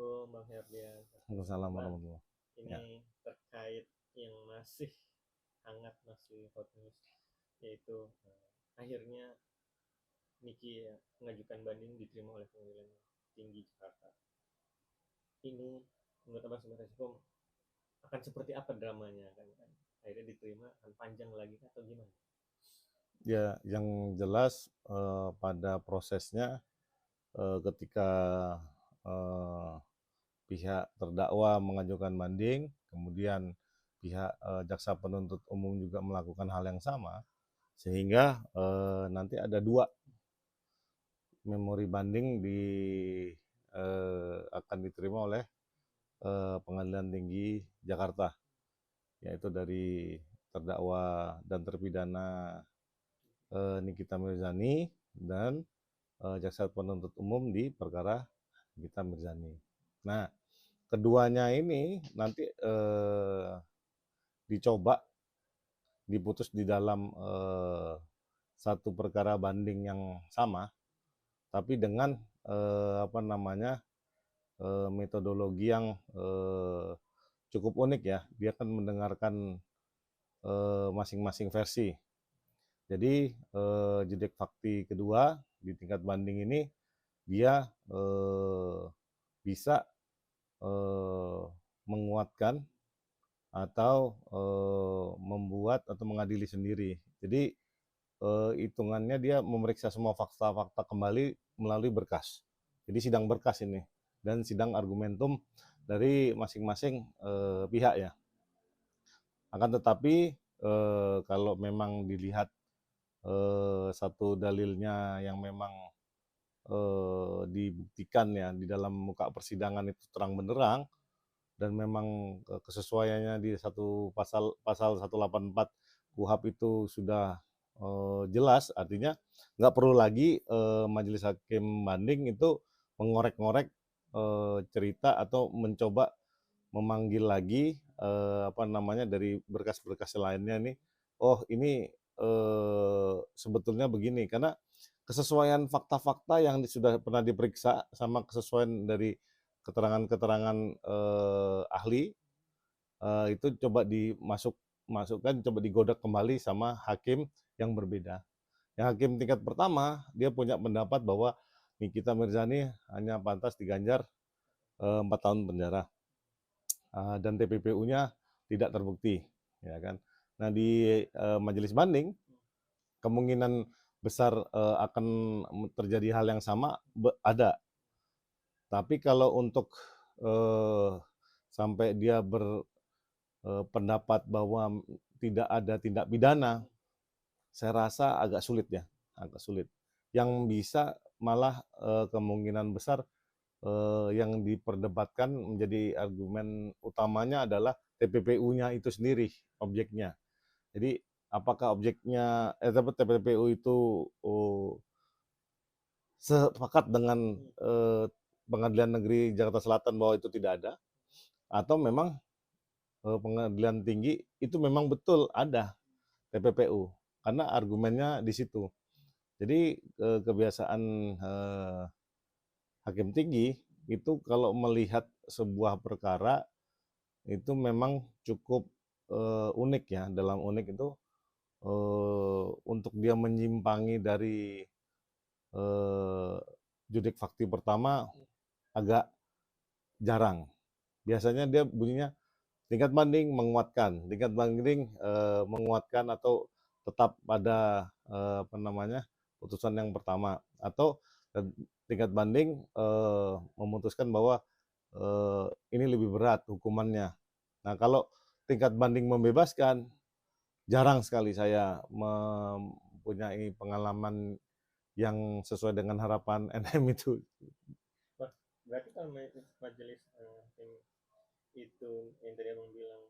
Assalamualaikum Bang Herdian. Waalaikumsalam Bang, warahmatullah. Ya, ini terkait yang masih hangat, masih hot news, yaitu akhirnya Niki ya, mengajukan banding diterima oleh Pengadilan Tinggi Jakarta. Ini menurut Abang sebagai hukum akan seperti apa dramanya kan? Akhirnya diterima akan panjang lagi atau gimana? ya yang jelas pada prosesnya ketika eh, pihak terdakwa mengajukan banding, kemudian pihak jaksa penuntut umum juga melakukan hal yang sama, sehingga nanti ada dua memori banding akan diterima oleh Pengadilan Tinggi Jakarta, yaitu dari terdakwa dan terpidana Nikita Mirzani dan jaksa penuntut umum di perkara Nikita Mirzani. Nah, keduanya ini nanti dicoba diputus di dalam satu perkara banding yang sama, tapi dengan metodologi yang cukup unik ya. Dia akan mendengarkan masing-masing versi. Jadi judek fakti kedua di tingkat banding ini dia bisa menguatkan atau membuat atau mengadili sendiri. Jadi hitungannya dia memeriksa semua fakta-fakta kembali melalui berkas. Jadi sidang berkas ini dan sidang argumentum dari masing-masing pihak ya. Akan tetapi kalau memang dilihat satu dalilnya yang memang dibuktikan ya di dalam muka persidangan itu terang benderang dan memang kesesuaiannya di satu pasal 184 KUHP itu sudah jelas, artinya nggak perlu lagi majelis hakim banding itu mengorek-ngorek cerita atau mencoba memanggil lagi dari berkas-berkas lainnya nih, oh ini sebetulnya begini, karena kesesuaian fakta-fakta yang sudah pernah diperiksa sama kesesuaian dari keterangan-keterangan ahli itu coba masukkan, coba digodok kembali sama hakim yang berbeda. Yang hakim tingkat pertama dia punya pendapat bahwa Nikita Mirzani hanya pantas diganjar 4 tahun penjara dan TPPU-nya tidak terbukti, ya kan. Nah di majelis banding kemungkinan besar akan terjadi hal yang sama ada. Tapi kalau untuk sampai dia berpendapat bahwa tidak ada tindak pidana, saya rasa agak sulit ya, agak sulit. Yang bisa malah kemungkinan besar yang diperdebatkan menjadi argumen utamanya adalah TPPU-nya itu sendiri, objeknya. Jadi apakah objeknya TPPU itu sepakat dengan Pengadilan Negeri Jakarta Selatan bahwa itu tidak ada, atau memang Pengadilan Tinggi itu memang betul ada TPPU, karena argumennya di situ. Jadi kebiasaan hakim tinggi itu kalau melihat sebuah perkara itu memang cukup unik ya. Dalam unik itu untuk dia menyimpangi dari judek fakti pertama agak jarang. Biasanya dia bunyinya tingkat banding menguatkan, tingkat banding menguatkan atau tetap pada putusan yang pertama, atau tingkat banding memutuskan bahwa ini lebih berat hukumannya. Nah kalau tingkat banding membebaskan, jarang sekali saya mempunyai pengalaman yang sesuai dengan harapan NM itu. Wah, berarti kalau majelis itu yang tadi abang bilang,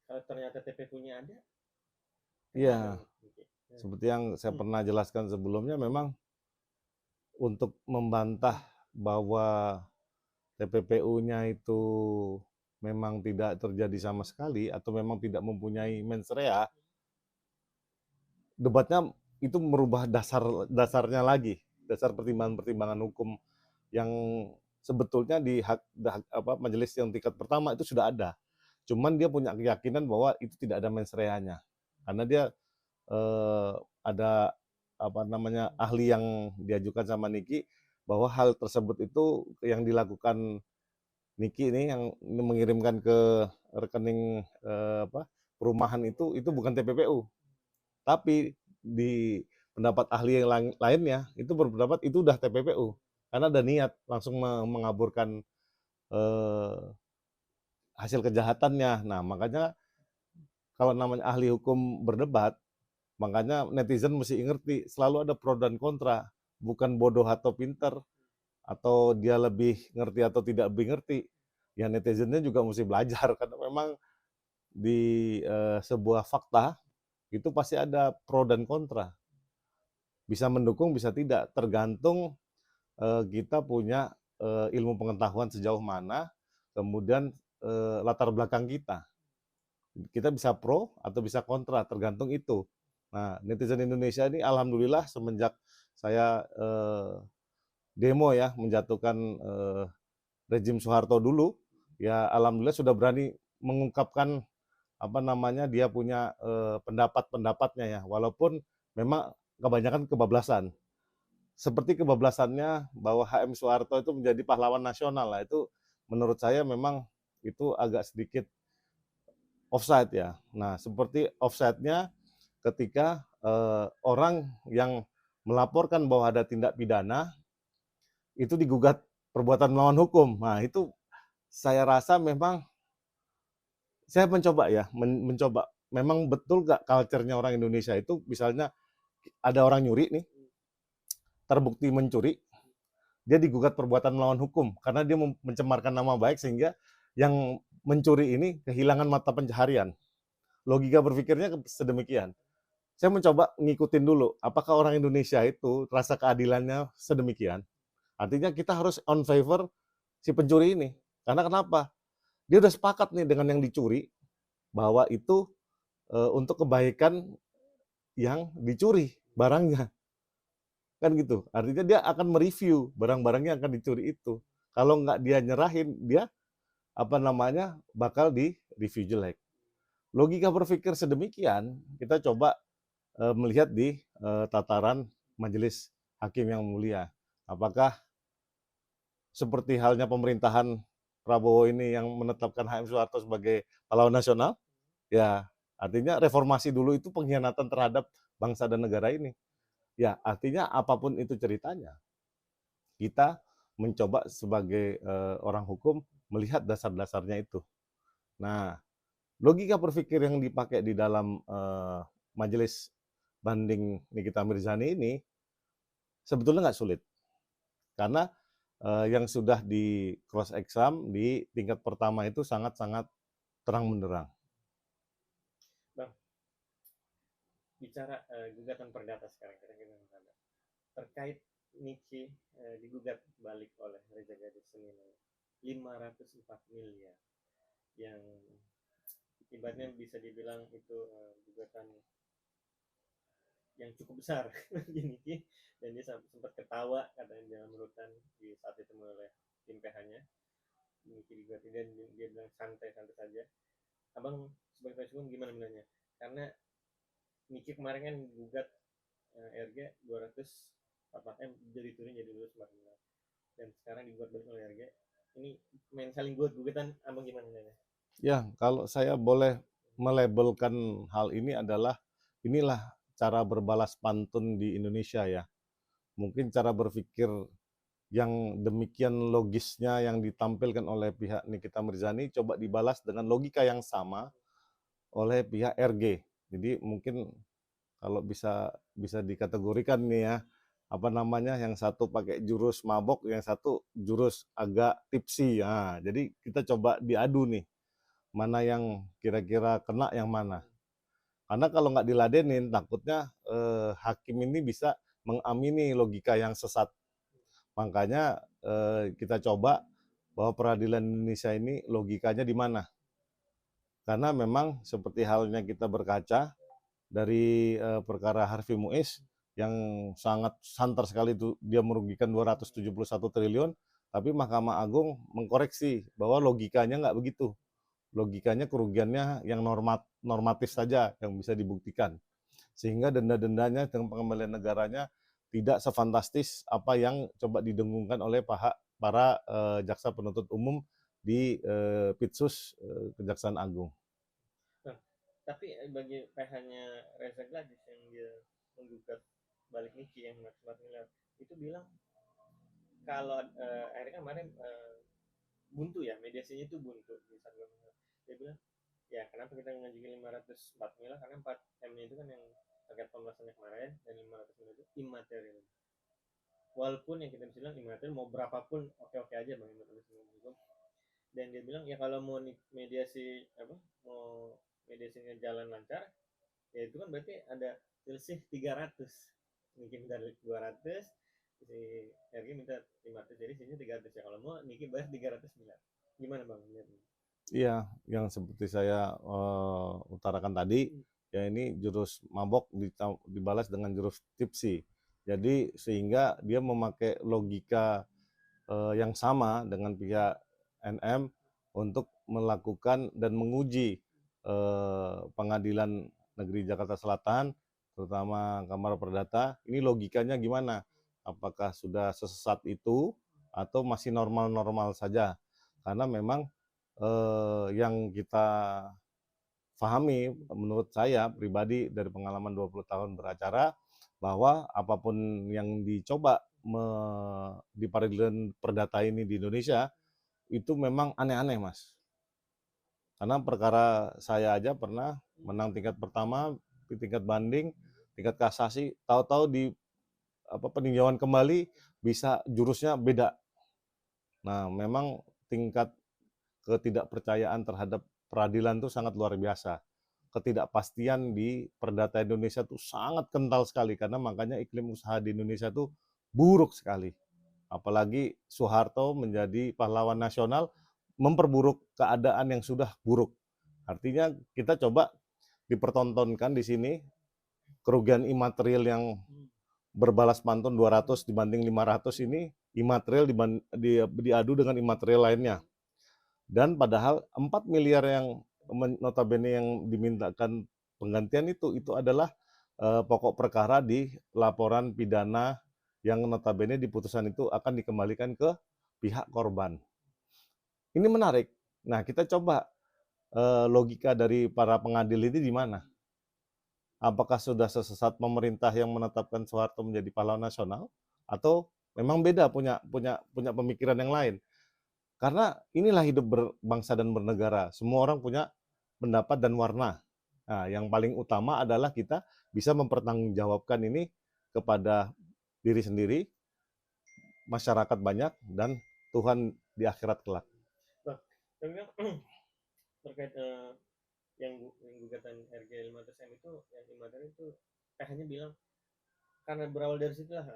kalau ternyata TPP-nya ada, gimana Iya, nih? seperti yang saya pernah jelaskan sebelumnya, memang untuk membantah bahwa TPPU-nya itu memang tidak terjadi sama sekali atau memang tidak mempunyai mens rea, debatnya itu merubah dasarnya lagi, dasar pertimbangan-pertimbangan hukum yang sebetulnya di majelis yang tingkat pertama itu sudah ada. Cuman dia punya keyakinan bahwa itu tidak ada mens rea-nya. Karena dia ada ahli yang diajukan sama Niki bahwa hal tersebut itu yang dilakukan Niki ini yang mengirimkan ke rekening perumahan itu bukan TPPU. Tapi di pendapat ahli yang lainnya itu berpendapat itu udah TPPU karena ada niat langsung mengaburkan hasil kejahatannya. Nah, makanya kalau namanya ahli hukum berdebat, makanya netizen mesti ngerti selalu ada pro dan kontra, bukan bodoh atau pinter atau dia lebih ngerti atau tidak lebih ngerti. Ya netizennya juga mesti belajar karena memang di sebuah fakta itu pasti ada pro dan kontra. Bisa mendukung, bisa tidak, tergantung kita punya ilmu pengetahuan sejauh mana, kemudian latar belakang kita. Kita bisa pro atau bisa kontra, tergantung itu. Nah, netizen Indonesia ini alhamdulillah semenjak saya demo ya menjatuhkan rejim Soeharto dulu, ya alhamdulillah sudah berani mengungkapkan dia punya pendapat-pendapatnya ya, walaupun memang kebanyakan kebablasan. Seperti kebablasannya bahwa HM Soeharto itu menjadi pahlawan nasional lah, itu menurut saya memang itu agak sedikit offside ya. Nah, seperti offside-nya ketika orang yang melaporkan bahwa ada tindak pidana itu digugat perbuatan melawan hukum. Nah, itu saya rasa memang saya mencoba ya, mencoba memang betul gak culture-nya orang Indonesia itu misalnya ada orang nyuri nih, terbukti mencuri, dia digugat perbuatan melawan hukum karena dia mencemarkan nama baik sehingga yang mencuri ini kehilangan mata pencaharian. Logika berpikirnya sedemikian. Saya mencoba ngikutin dulu, apakah orang Indonesia itu rasa keadilannya sedemikian. Artinya kita harus on favor si pencuri ini. Karena kenapa? Dia udah sepakat nih dengan yang dicuri bahwa itu untuk kebaikan yang dicuri barangnya. Kan gitu. Artinya dia akan mereview barang-barangnya yang akan dicuri itu. Kalau nggak dia nyerahin, dia bakal di review jelek. Logika berpikir sedemikian, kita coba melihat di tataran majelis hakim yang mulia. Apakah seperti halnya pemerintahan Prabowo ini yang menetapkan HM Soeharto sebagai pahlawan nasional? Ya, artinya reformasi dulu itu pengkhianatan terhadap bangsa dan negara ini. Ya, artinya apapun itu ceritanya, kita mencoba sebagai orang hukum melihat dasar-dasarnya itu. Nah, logika berpikir yang dipakai di dalam majelis banding Nikita Mirzani ini sebetulnya nggak sulit. Karena yang sudah di cross exam di tingkat pertama itu sangat-sangat terang benderang. Bang, bicara gugatan perdata sekarang terkait Niki digugat balik oleh Reza Gadis senilai 504 miliar yang ibaratnya bisa dibilang itu gugatan yang cukup besar bagi Niki, dan dia sempat ketawa katanya dalam rutan di saat ditemui oleh tim PH-nya. Niki digugat dan dia bilang santai-santai saja. Abang sebagai Facebook gimana menanya? Karena Niki kemarin kan gugat RG 204 M jadi turun jadi 245 dan sekarang dibuat balik oleh RG. Ini main saling gugatan, abang gimana menanya? Ya, kalau saya boleh melabelkan hal ini adalah inilah cara berbalas pantun di Indonesia ya. Mungkin cara berpikir yang demikian logisnya yang ditampilkan oleh pihak Nikita Mirzani coba dibalas dengan logika yang sama oleh pihak RG. Jadi mungkin kalau bisa dikategorikan nih ya, yang satu pakai jurus mabok, yang satu jurus agak tipsi. Nah, jadi kita coba diadu nih, mana yang kira-kira kena yang mana. Karena kalau nggak diladenin, takutnya hakim ini bisa mengamini logika yang sesat. Makanya kita coba bahwa peradilan Indonesia ini logikanya di mana. Karena memang seperti halnya kita berkaca dari perkara Harvey Muiz yang sangat santer sekali itu dia merugikan 271 triliun, Tapi Mahkamah Agung mengkoreksi bahwa logikanya nggak begitu. Logikanya kerugiannya yang normatif saja yang bisa dibuktikan. Sehingga denda-dendanya dengan pengembalian negaranya tidak sefantastis apa yang coba didengungkan oleh para jaksa penuntut umum di Pitsus Kejaksaan Agung. Nah, tapi bagi PH-nya Reza Gladys yang dia menggugat balik Niki yang 4 miliar itu bilang kalau akhirnya kemarin buntu ya, mediasinya itu buntu di Satgas. Dia bilang ya kenapa kita ngajuin 504 miliar karena 4 M-nya itu kan yang terkait pembahasannya kemarin dan 500 miliar itu imaterial. Walaupun yang kita bilang imaterial mau berapapun oke-oke aja bang itu. Dan dia bilang ya kalau mau mediasi apa mau mediasinya jalan lancar ya itu kan berarti ada selisih 300 Niki minta 200 si Ergi minta 500 jadi sini 300 ya kalau mau Niki bayar 300 miliar gimana bang lihatnya? Iya, yang seperti saya utarakan tadi, ya ini jurus mabok dibalas dengan jurus tipsi. Jadi sehingga dia memakai logika yang sama dengan pihak NM untuk melakukan dan menguji Pengadilan Negeri Jakarta Selatan, terutama Kamar Perdata, ini logikanya gimana? Apakah sudah sesat itu atau masih normal-normal saja? Karena memang yang kita pahami menurut saya pribadi dari pengalaman 20 tahun beracara bahwa apapun yang dicoba di peradilan perdata ini di Indonesia itu memang aneh-aneh Mas. Karena perkara saya aja pernah menang tingkat pertama, tingkat banding, tingkat kasasi, tahu-tahu di peninjauan kembali bisa jurusnya beda. Nah, memang tingkat ketidakpercayaan terhadap peradilan itu sangat luar biasa. Ketidakpastian di perdata Indonesia itu sangat kental sekali karena makanya iklim usaha di Indonesia itu buruk sekali. Apalagi Soeharto menjadi pahlawan nasional memperburuk keadaan yang sudah buruk. Artinya kita coba dipertontonkan di sini kerugian imaterial yang berbalas pantun 200 dibanding 500 ini imaterial diadu dengan imaterial lainnya. Dan padahal 4 miliar yang notabene yang dimintakan penggantian itu adalah pokok perkara di laporan pidana yang notabene di putusan itu akan dikembalikan ke pihak korban. Ini menarik. Nah, kita coba logika dari para pengadil ini di mana? Apakah sudah sesat pemerintah yang menetapkan Soeharto menjadi pahlawan nasional atau memang beda punya pemikiran yang lain? Karena inilah hidup berbangsa dan bernegara. Semua orang punya pendapat dan warna. Nah, yang paling utama adalah kita bisa mempertanggungjawabkan ini kepada diri sendiri, masyarakat banyak, dan Tuhan di akhirat kelak. Nah, terkait yang gugatan RG 500M itu yang imaterial itu hanya bilang karena berawal dari situlah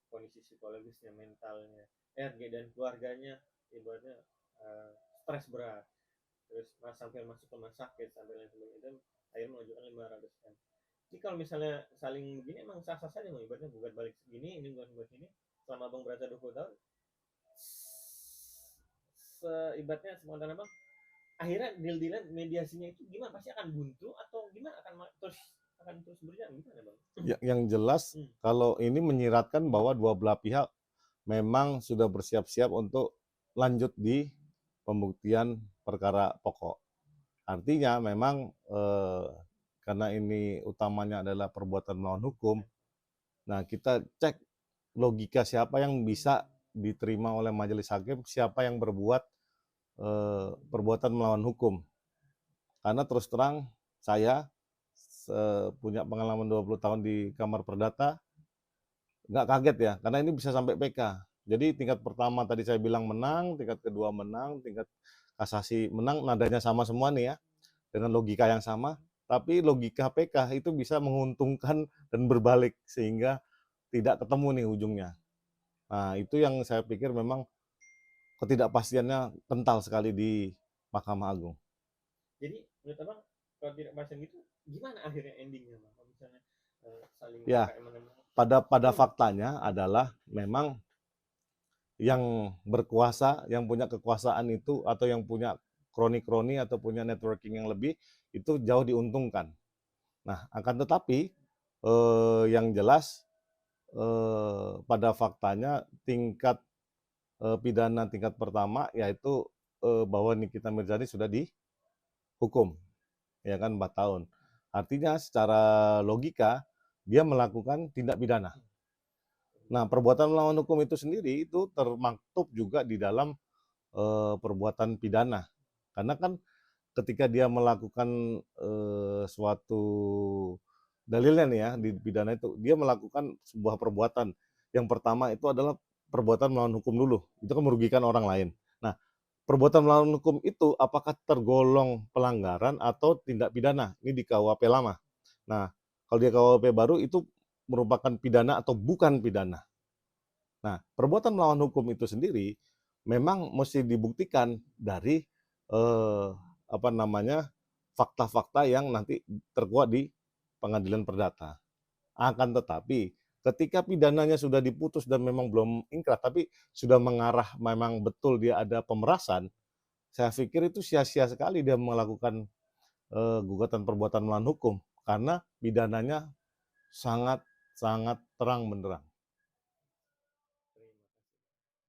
kondisi psikologisnya, mentalnya RG dan keluarganya ibaratnya stres berat terus sampai masuk rumah sakit sampai lain sebagainya itu akhirnya mengajukan 500M. Jadi kalau misalnya saling begini emang sah-sah saja mau ibaratnya gugat balik segini ini gugat balik ini selama abang berasa 20 tahun seibatnya sementara abang akhirnya deal-dealan mediasinya itu gimana pasti akan buntu atau gimana akan terus berjalan gimana bang? Yang jelas kalau ini menyiratkan bahwa dua belah pihak memang sudah bersiap-siap untuk lanjut di pembuktian perkara pokok. Artinya memang karena ini utamanya adalah perbuatan melawan hukum, nah kita cek logika siapa yang bisa diterima oleh majelis hakim, siapa yang berbuat perbuatan melawan hukum. Karena terus terang saya punya pengalaman 20 tahun di Kamar Perdata, nggak kaget ya, karena ini bisa sampai PK. Jadi tingkat pertama tadi saya bilang menang, tingkat kedua menang, tingkat kasasi menang, nadanya sama semua nih ya, dengan logika yang sama, tapi logika PK itu bisa menguntungkan dan berbalik, sehingga tidak ketemu nih ujungnya. Nah, itu yang saya pikir memang ketidakpastiannya kental sekali di Mahkamah Agung. Jadi menurut abang kalau tidak pasang gitu gimana akhirnya endingnya bang? Kalau misalnya saling ya pada faktanya adalah memang yang berkuasa, yang punya kekuasaan itu atau yang punya kroni-kroni atau punya networking yang lebih, itu jauh diuntungkan. Nah, akan tetapi, yang jelas, pada faktanya tingkat, pidana tingkat pertama yaitu, bahwa Nikita Mirzani sudah dihukum, ya kan, 4 tahun. Artinya secara logika dia melakukan tindak pidana. Nah, perbuatan melawan hukum itu sendiri itu termaktub juga di dalam, perbuatan pidana. Karena kan ketika dia melakukan, suatu dalilnya nih ya, di pidana itu, dia melakukan sebuah perbuatan. Yang pertama itu adalah perbuatan melawan hukum dulu, itu kan merugikan orang lain. Nah, perbuatan melawan hukum itu apakah tergolong pelanggaran atau tindak pidana? Ini di KUHP lama. Nah, kalau di KUHP baru itu merupakan pidana atau bukan pidana. Nah, perbuatan melawan hukum itu sendiri memang mesti dibuktikan dari eh, apa namanya fakta-fakta yang nanti terkuat di pengadilan perdata. Akan tetapi ketika pidananya sudah diputus dan memang belum ingkrah, tapi sudah mengarah memang betul dia ada pemerasan, saya pikir itu sia-sia sekali dia melakukan gugatan perbuatan melawan hukum karena pidananya sangat sangat terang benderang.